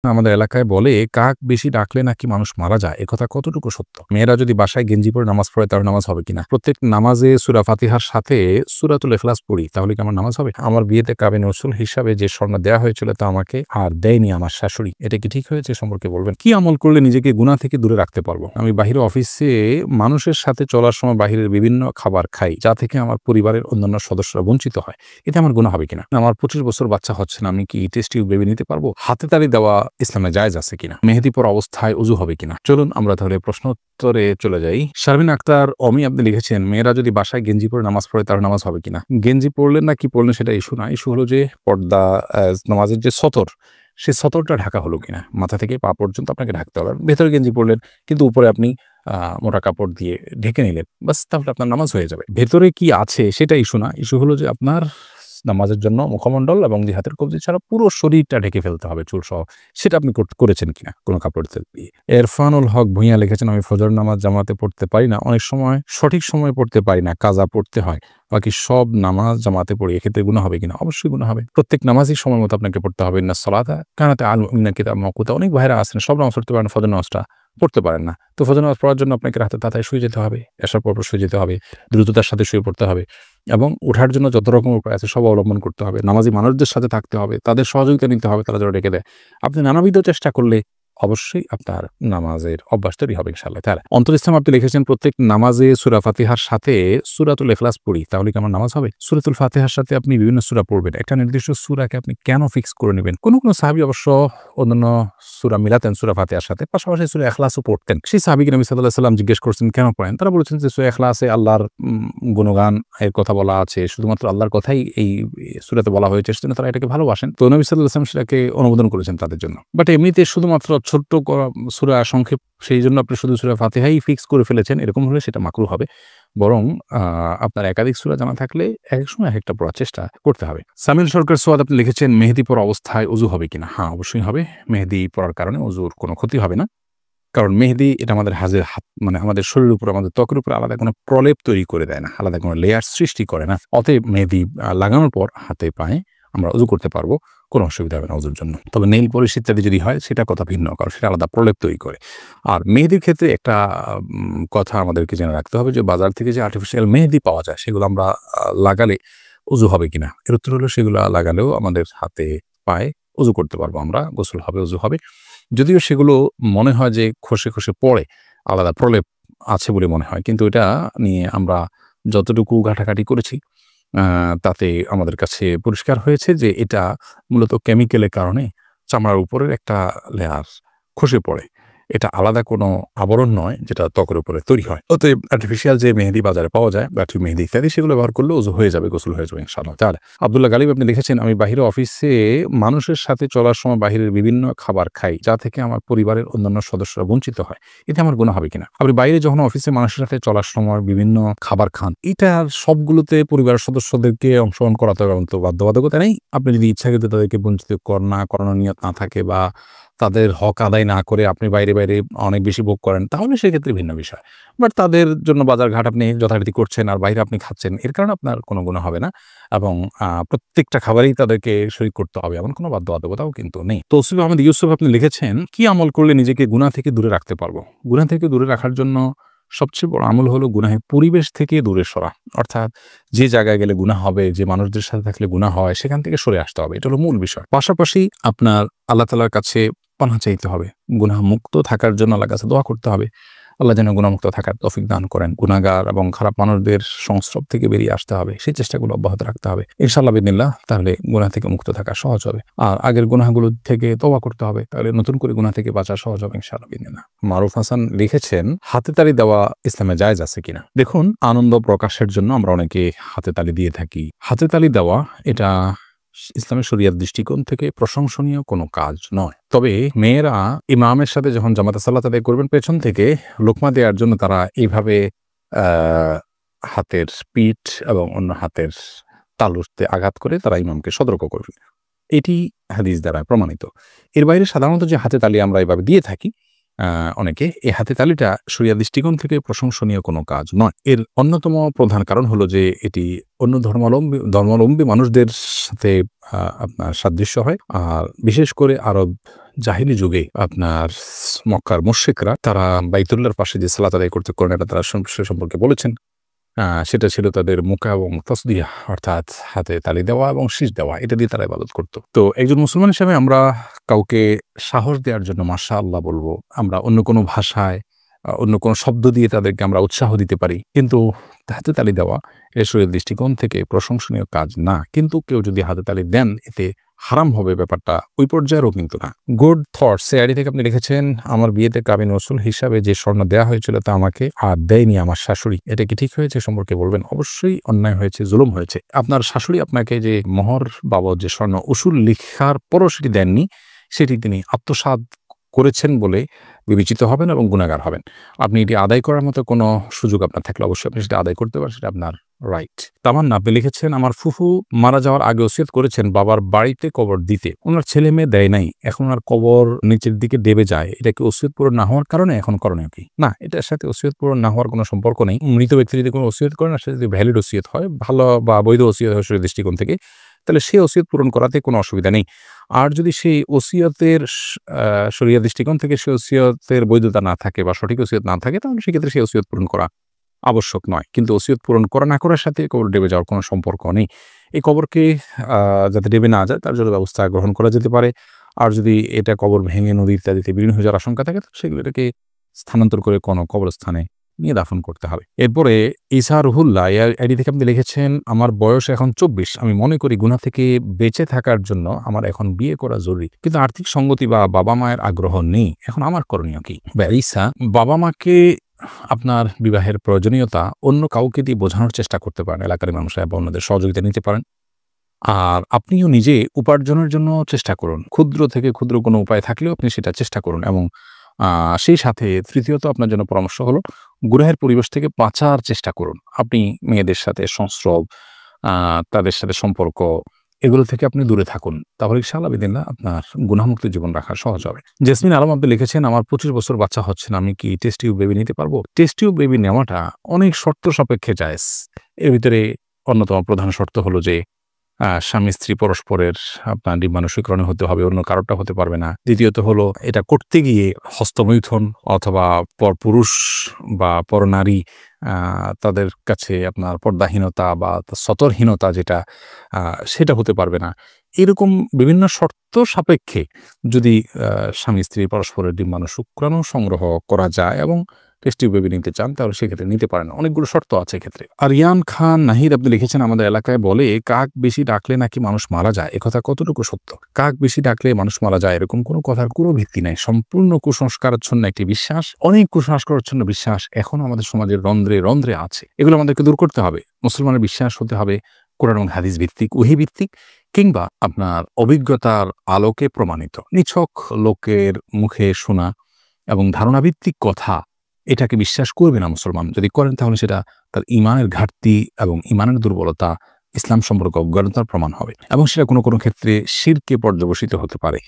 আমাদের এলাকায় বলে কাক বেশি ডাকলে নাকি মানুষ মারা যায়। একথা কতটুকু সত্য? মেয়েরা যদি বাসায় গেঞ্জি পরে নামাজ পড়ে তার নামাজ হবে কিনা? প্রত্যেক নামাজে সূরা ফাতিহার সাথে সূরাতুল ইখলাস পড়ি, তাহলে কি আমার নামাজ হবে? আমার বিয়েতে কাবিন রসুল হিসাবে যে স্বর্ণ দেয়া হয়েছিল তা আমাকে আর দেয়নি আমার শাশুড়ি। এটা কি ঠিক হয়েছে সম্পর্কে বলবেন? কি আমল করলে নিজেকে গুনাহ থেকে দূরে রাখতে পারবো? আমি বাহিরে অফিসে মানুষের সাথে চলার সময় বাহিরের বিভিন্ন খাবার খাই, যা থেকে আমার পরিবারের অন্যান্য সদস্যরা বঞ্চিত হয়। এতে আমার গুনাহ হবে কিনা? আমার ২৫ বছর বাচ্চা হচ্ছে না, আমি কি টেস্ট টিউব বেবি নিতে পারবো? হাতে তালি দেওয়া ইসলামে জায়েজ আছে কিনা? মেহেদি পরা অবস্থায় ওযু হবে কিনা? চলুন আমরা তাহলে প্রশ্ন উত্তরে চলে যাই। শারমিন আক্তার অমি আপনি লিখেছেন, মেয়েরা যদি বাসায় গেঞ্জি পরে নামাজ পড়ে তার নামাজ হবে কিনা? গেঞ্জি পড়লেন না কি পড়লেন সেটা ইস্যু না। ইস্যু হলো যে পর্দা নামাজের যে সতর, সেই সতরটা ঢাকা হলো কিনা? মাথা থেকে পা পর্যন্ত আপনাকে ঢাকতে হবে। ভেতরে গেঞ্জি পড়লেন কিন্তু উপরে আপনি মোটা কাপড় দিয়ে ঢেকে নিলেন। বাস, তাহলে আপনার নামাজ হয়ে যাবে। ভেতরে কি আছে সেটা ইস্যু না। ইস্যু হলো যে আপনার নামাজের জন্য মুখমণ্ডল এবং যে হাতের কবজি ছাড়া পুরো শরীরটা ঢেকে ফেলতে হবে চুলসহ। সেটা আপনি করেছেন কিনা কোনো কাপড় দিয়ে? এরফানুল হক ভূঁইয়া লিখেছেন, আমি ফজর নামাজ জামাতে পড়তে পারি না। অনেক সময় সঠিক সময়ে পড়তে পারি না, কাজা পড়তে হয়। বাকি সব নামাজ জামাতে পড়ি, এক্ষেত্রে গুনাহ হবে কিনা? অবশ্যই গুনাহ হবে। প্রত্যেক নামাজই সময় মতো আপনাকে পড়তে হবে। ইন্নাস সালাতা কানাত আল মুমিনিনা কিতাবাম মাওকুতা। অনেক ভাইরা আছেন সব নামাজ পড়তে পারেন, ফজর নামাজটা পড়তে পারেন না। তো ফজর নামাজ পড়ার জন্য আপনাকে রাতে তাড়াতাড়ি শুয়ে যেতে হবে। এশার পরপর শুয়ে যেতে হবে। দ্রুততার সাথে শুয়ে পড়তে হবে এবং ওঠার জন্য যত রকম উপায় আছে সব অবলম্বন করতে হবে। নামাজি মানুষদের সাথে থাকতে হবে। তাদের সহযোগিতা নিতে হবে, তারা যেন ডেকে দেয়। আপনি নানাবিধ চেষ্টা করলে অবশ্যই আপনার নামাজের অভ্যাস তৈরি হবে ইনশাআল্লাহ তাআলা। অন্তর ইসলাম আপনি লিখেছেন, প্রত্যেক নামাজে সূরা ফাতিহার সাথে সূরাতুল ইখলাস পড়ি, তাহলে কি আমার নামাজ হবে? সূরাতুল ফাতিহার সাথে আপনি বিভিন্ন সূরা পড়বেন। একটা নির্দিষ্ট সূরাকে আপনি কেন ফিক্স করে নিবেন? কোন সাহাবী অবশ্য অন্যান্য সূরা মিলাতেন সূরা ফাতিহার সাথে, পাশাপাশি সূরা ইখলাসও পড়তেন। সেই সাহাবীকে নবী সাল্লাল্লাহু আলাইহি ওয়াসাল্লাম জিজ্ঞেস করছেন, কেন পড়েন? তারা বলেছেন যে সূরা ইখলাসে আল্লাহর গুণগান এর কথা বলা আছে। শুধুমাত্র আল্লাহর কথাই এই সূরাতে বলা হয়েছে। সেজন্য তারা এটাকে ভালোবাসেন। তো নবী সাল্লাল্লাহু আলাইহি ওয়াসাল্লাম সেটাকে অনুমোদন করেছেন তাদের জন্য। বাট এমনিতে শুধুমাত্র ছোট্ট সূরা সংক্ষেপ, সেইজন্য আপনি শুধু সূরা ফাতিহাই ফিক্স করে ফেলেছেন, এরকম হলে সেটা মাকরুহ হবে। বরং আপনার একাধিক সূরা জানা থাকলে একেক সময় একেকটা পড়ার চেষ্টা করতে হবে। সামিল সরকার সোয়াদ আপনি লিখেছেন, মেহেদি পরা অবস্থায় ওযু হবে কিনা? হ্যাঁ, অবশ্যই হবে। মেহেদি পরার কারণে ওযুর কোনো ক্ষতি হবে না। কারণ মেহেদি এটা আমাদের মানে আমাদের শরীরের উপর, আমাদের ত্বকের উপর আলাদা কোনো প্রলেপ তৈরি করে দেয় না। আলাদা কোনো লেয়ার সৃষ্টি করে না। অতএব মেহেদি লাগানোর পর হাতে পায়ে আমরা ওযু করতে পারবো। কোনো অসুবিধা হবে না ওযুর জন্য। তবে নেইল পলিশ ইত্যাদি যদি হয় সেটা কথা ভিন্ন। কারণ সেটা আলাদা প্রলেপ তৈরি করে। আর মেহেদির ক্ষেত্রে একটা কথা আমাদেরকে জেনে রাখতে হবে যে বাজার থেকে যে আর্টিফিশিয়াল মেহেদি পাওয়া যায় সেগুলো আমরা লাগালে ওযু হবে কিনা? এর উত্তর হলো সেগুলা লাগালেও আমাদের হাতে পায়ে ওযু করতে পারবো আমরা। গোসল হবে, ওযু হবে। যদিও সেগুলো মনে হয় যে খসে পড়ে, আলাদা প্রলেপ আছে বলে মনে হয়। কিন্তু এটা নিয়ে আমরা যতটুকু ঘাটাঘাটি করেছি আ তাতে আমাদের কাছে পরিষ্কার হয়েছে যে এটা মূলত কেমিক্যালের কারণে চামড়ার উপরের একটা লেয়ার খসে পড়ে। এটা আলাদা কোনো আবরণ নয় যেটা ত্বকের উপরে তৈরি হয়। অতএব আর্টিফিশিয়াল যে মেহেদি বাজারে পাওয়া যায়, বাটি মেহেদি ইত্যাদি, সেগুলো ব্যবহার করলে ওযু হয়ে যাবে, গোসল হয়ে যাবে ইনশাআল্লাহ তাআলা। আব্দুল্লাহ গালিব আপনি লিখেছেন, আমি বাহিরে অফিসে মানুষের সাথে চলার সময় বাহিরের বিভিন্ন খাবার খাই, যা থেকে আমার পরিবারের অন্যান্য সদস্যরা বঞ্চিত হয়। এতে আমার গুনাহ হবে কিনা? আপনি বাইরে যখন অফিসে মানুষের সাথে চলার সময় বিভিন্ন খাবার খান, এটার সবগুলোতে পরিবারের সদস্যদেরকে অংশগ্রহণ করাতে হবে এমন তো বাধ্যবাধকতা নেই। আপনি যদি ইচ্ছাকৃত তাদেরকে বঞ্চিত না করানোর নিয়ত না থাকে বা তাদের হক আদায় না করে আপনি বাইরে অনেক বেশি ভোগ করেন, তাহলে সেক্ষেত্রে ভিন্ন বিষয়। বাট তাদের জন্য বাজার-ঘাট আপনি যথারীতি করছেন আর বাইরে আপনি খাচ্ছেন, এর কারণে আপনার কোনো গুনাহ হবে না এবং প্রত্যেকটা খাবারেই তাদেরকে শরিক করতে হবে এমন কোনো বাধ্যবাধকতাও কিন্তু নেই। তৌসিফ আহমেদ ইউসুফ আপনি লিখেছেন, কি আমল করলে নিজেকে গুনাহ থেকে দূরে রাখতে পারবো? গুনাহ থেকে দূরে রাখার জন্য সবচেয়ে বড় আমল হলো গুনাহের পরিবেশ থেকে দূরে সরা। অর্থাৎ যে জায়গায় গেলে গুনাহ হবে, যে মানুষদের সাথে থাকলে গুনাহ হয়, সেখান থেকে সরে আসতে হবে। এটা হলো মূল বিষয়। পাশাপাশি আপনার আল্লাহ তাআলার কাছে পানাহ চাইতে হবে। গুনাহ মুক্ত থাকার জন্য আল্লাহর কাছে দোয়া করতে হবে। আল্লাহ যেন গুনাহমুক্ত থাকার তৌফিক দান করেন। গুনাহগার এবং খারাপ মানুষদের সংস্রব থেকে বেরিয়ে আসতে হবে। সেই চেষ্টাগুলো অব্যাহত রাখতে হবে। ইনশাআল্লাহ বিইذনিল্লাহ, তাহলে গুনাহ থেকে মুক্ত থাকা সহজ হবে। আর আগের গুনাহগুলো থেকে তওবা করতে হবে। তাহলে নতুন করে গুনাহ থেকে বাঁচা সহজ হবে ইনশাআল্লাহ বিইذনিল্লাহ। মারুফ হাসান লিখেছেন, হাতে তালি দেওয়া ইসলামে জায়েজ আছে কিনা? দেখুন, আনন্দ প্রকাশের জন্য আমরা অনেকে হাতে তালি দিয়ে থাকি। হাতে তালি দেওয়া এটা ইসলামের শরিয়ার দৃষ্টিকোণ থেকে প্রশংসনীয় কোনো কাজ নয়। তবে মেয়েরা ইমামের সাথে যখন জামাতে সালাত আদায় করবেন, পেছন থেকে লোকমা দেওয়ার জন্য তারা এইভাবে আ হাতের পিঠ এবং অন্য হাতের তালুতে আঘাত করে তারা ইমামকে সতর্ক করবেন। এটি হাদিস দ্বারা প্রমাণিত। এর বাইরে সাধারণত যে হাতে তালি আমরা এভাবে দিয়ে থাকি অনেকে, এই হাতে তালিটা শরিয়া দৃষ্টিকোণ থেকে প্রশংসনীয় কোনো কাজ নয়। এর অন্যতম প্রধান কারণ হলো যে এটি অন্য ধর্মাবলম্বী মানুষদের সাথে আপনার সাদৃশ্য হয়। আর বিশেষ করে আরব জাহিলি যুগে আপনার মক্কার মুশরিকরা তারা বাইতুল্লাহর পাশে যে সালাত আদায় করতে করেন এটা তারা সে সম্পর্কে বলেছেন। সেটা ছিল তাদের মুকা এবং তাসবিহ অর্থাৎ হাতে তালি দেওয়া এবং শীষ দেওয়া। এটা দিয়ে তারা ইবাদত করত। তো একজন মুসলমান হিসেবে আমরা কাউকে সাহস দেওয়ার জন্য মাশাআল্লাহ বলবো। আমরা অন্য কোনো ভাষায় অন্য কোনো শব্দ দিয়ে তাদেরকে আমরা উৎসাহ দিতে পারি। কিন্তু হাতে তালি দেওয়া এ শরীয়তের দৃষ্টিকোণ থেকে প্রশংসনীয় কাজ না। কিন্তু কেউ যদি হাতে তালি দেন এতে হারাম হবে ব্যাপারটা ওই পর্যায়েরও কিন্তু না। গুড থটস এই আইডি থেকে আপনি লিখেছেন, আমার বিয়েতে কাবিন ওসুল হিসাবে যে স্বর্ণ দেওয়া হয়েছিল তা আমাকে আর দেয়নি আমার শাশুড়ি। এটা কি ঠিক হয়েছে সম্পর্কে বলবেন? অবশ্যই অন্যায় হয়েছে, জুলুম হয়েছে। আপনার শাশুড়ি আপনাকে যে মোহর বাবদ যে স্বর্ণ উসুল লিখার পরও সেটি দেননি, সেটি তিনি আত্মসাৎ করেছেন বলে বিবেচিত হবেন এবং গুনাহগার হবেন। আপনি এটি আদায় করার মতো কোনো সুযোগ আপনার থাকলে অবশ্যই আপনি সেটা আদায় করতে পারেন, সেটা আপনার রাইট। তামান্না আপনি লিখেছেন, আমার ফুফু মারা যাওয়ার আগে ওসিয়ত করেছেন বাবার বাড়িতে কবর দিতে। ওনার ছেলে মেয়ে দেয় নাই, এখন ওনার কবর নিচের দিকে দেবে যায়। এটা কি ওসিয়ত পূরণ না হওয়ার কারণে এখন করণীয় কি? না, এটার সাথে ওসিয়ত পূরণ না হওয়ার কোনো সম্পর্ক নেই। মৃত ব্যক্তি যদি কোনো ওসিয়ত করেন আর সেটা যদি ভ্যালিড ওসিয়ত হয়, ভালো বা বৈধ ওসিয়ত হয় শরীয়তের দৃষ্টিকোণ থেকে, তাহলে সেই ওসিয়ত পূরণ করাতে কোনো অসুবিধা নেই। আর যদি সেই ওসিয়তের শরিয়া দৃষ্টিকোণ থেকে সেই ওসিয়তের বৈধতা না থাকে বা সঠিক ওসিয়ত না থাকে, তাহলে সেক্ষেত্রে সেই ওসিয়ত পূরণ করা আবশ্যক নয়। কিন্তু ওসিয়ত পূরণ করা না করার সাথে কবর ডেবে যাওয়ার কোনো সম্পর্ক নেই। এই কবরকে যাতে ডেবে না যায় তার জন্য ব্যবস্থা গ্রহণ করা যেতে পারে। আর যদি এটা কবর ভেঙে নদী ইত্যাদিতে বিলীন হয়ে যাওয়ার আশঙ্কা থাকে, সেগুলো এটাকে স্থানান্তর করে কোনো কবরস্থানে নিয়ে দাফন করতে হবে। এরপরে ইসা রুহুল্লাহ আইডি থেকে আপনি লিখেছেন, আমার বয়স এখন 24। আমি মনে করি গুনাহ থেকে বেঁচে থাকার জন্য আমার এখন বিয়ে করা জরুরি, কিন্তু আর্থিক সঙ্গতি বা বাবা মায়ের আগ্রহ নেই। এখন আমার করণীয় কি? ইসা, বাবা মাকে আপনার বিবাহের প্রয়োজনীয়তা অন্য কাউকে দিয়ে বোঝানোর চেষ্টা করতে পারেন, এলাকার মানুষরা বা অন্যদের সহযোগিতা নিতে পারেন। আর আপনিও নিজে উপার্জনের জন্য চেষ্টা করুন। ক্ষুদ্র থেকে ক্ষুদ্র কোনো উপায় থাকলেও আপনি সেটা চেষ্টা করুন এবং সেই সাথে তৃতীয়ত আপনার জন্য পরামর্শ হলো গুনাহের পরিবেশ থেকে বাঁচার চেষ্টা করুন। আপনি মেয়েদের সাথে সংস্রব, তাদের সাথে সম্পর্ক এগুলো থেকে আপনি দূরে থাকুন। তাহলে ইনশাআল্লাহ বিদিনল্লাহ আপনার গুনাহমুক্ত জীবন রাখা সহজ হবে। জেসমিন আলম আপনি লিখেছেন, আমার 25 বছর বাচ্চা হচ্ছে না, আমি কি টেস্ট টিউব বেবি নিতে পারবো? টেস্ট টিউব বেবি নেওয়াটা অনেক শর্ত সাপেক্ষে জায়েজ। এর ভিতরে অন্যতম প্রধান শর্ত হলো যে স্বামী-স্ত্রী পরস্পরের আপনার ডিম্বাণু স্বীকরণে হতে হবে, অন্য কারোরটা হতে পারবে না। দ্বিতীয়ত হলো এটা করতে গিয়ে হস্তমৈথুন অথবা পরপুরুষ বা পরনারী তাদের কাছে আপনার পর্দাহীনতা বা সতর্কহীনতা যেটা সেটা হতে পারবে না। এরকম বিভিন্ন শর্ত সাপেক্ষে যদি স্বামী-স্ত্রী পরস্পরের ডিম্বাণু শুক্রাণু সংগ্রহ করা যায় এবং টেস্ট টিউব বেবি নিতে চান তাহলে সেক্ষেত্রে নিতে পারেন। অনেকগুলো শর্ত আছে এক্ষেত্রে। আরিয়ান খান নাহিদ আপনি লিখেছেন, আমাদের এলাকায় বলে কাক বেশি ডাকলে নাকি মানুষ মারা যায়। একথা কতটুকু সত্য? কাক বেশি ডাকলে মানুষ মারা যায় এরকম কোনো কথার কোনো ভিত্তি নাই। সম্পূর্ণ কুসংস্কারাচ্ছন্ন একটি বিশ্বাস, অনেক কুসংস্কারাচ্ছন্ন বিশ্বাস এখনো আমাদের সমাজের রন্ধ্রে রন্ধ্রে আছে। এগুলো আমাদেরকে দূর করতে হবে। মুসলমানের বিশ্বাস হতে হবে কোরআন এবং হাদিস ভিত্তিক, ওহী ভিত্তিক, কিংবা আপনার অভিজ্ঞতার আলোকে প্রমাণিত। নিছক লোকের মুখে শোনা এবং ধারণাভিত্তিক কথা এটাকে বিশ্বাস করবে না মুসলমান। যদি করেন তাহলে সেটা তার ঈমানের ঘাটতি এবং ঈমানের দুর্বলতা, ইসলাম সম্পর্কে অজ্ঞতার প্রমাণ হবে এবং সেটা কোনো কোনো ক্ষেত্রে শিরকে পর্যবসিত হতে পারে।